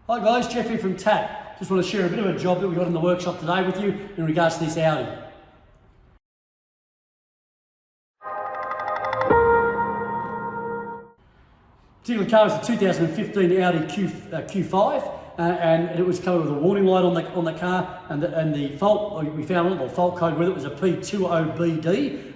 Hi guys, Jeff here from TAT. Just want to share a bit of a job that we got in the workshop today with you in regards to this Audi. Particular car is the 2015 Audi Q5 and it was covered with a warning light on the car, and the fault we found on the fault code with it was a P20BD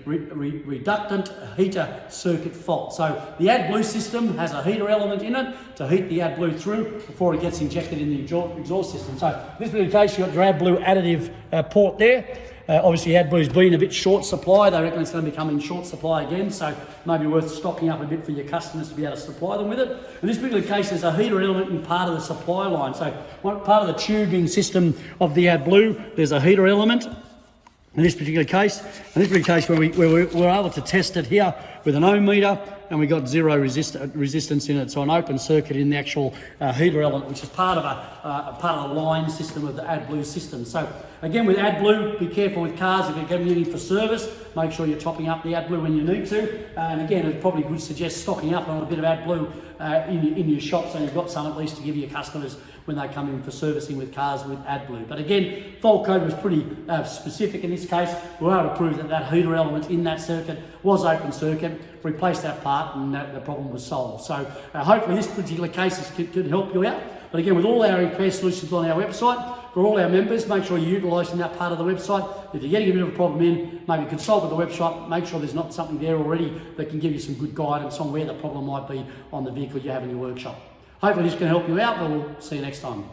reductant heater circuit fault. So the AdBlue system has a heater element in it to heat the AdBlue through before it gets injected in the exhaust system. So in this particular case, you've got your AdBlue additive port there. Obviously AdBlue's been a bit short supply. They reckon it's going to become in short supply again, so maybe worth stocking up a bit for your customers to be able to supply them with it. In this particular case, there's a heater element in part of the supply line. So part of the tubing system of the AdBlue, there's a heater element. In this particular case, where we were able to test it here with an ohm meter, and we got zero resistance in it, so an open circuit in the actual heater element, which is part of the line system of the AdBlue system. So again, with AdBlue, be careful with cars. If you're getting it in for service, make sure you're topping up the AdBlue when you need to. And again, it probably would suggest stocking up on a bit of AdBlue in your shop, so you've got some at least to give your customers when they come in for servicing with cars with AdBlue. But again, fault code was pretty specific in this case. We were able to prove that that heater element in that circuit was open circuit, replaced that part, and the problem was solved. So hopefully this particular case could help you out. But again, with all our repair solutions on our website, for all our members, make sure you're utilising that part of the website. If you're getting a bit of a problem in, maybe consult with the website, make sure there's not something there already that can give you some good guidance on where the problem might be on the vehicle you have in your workshop. Hopefully this can help you out, but we'll see you next time.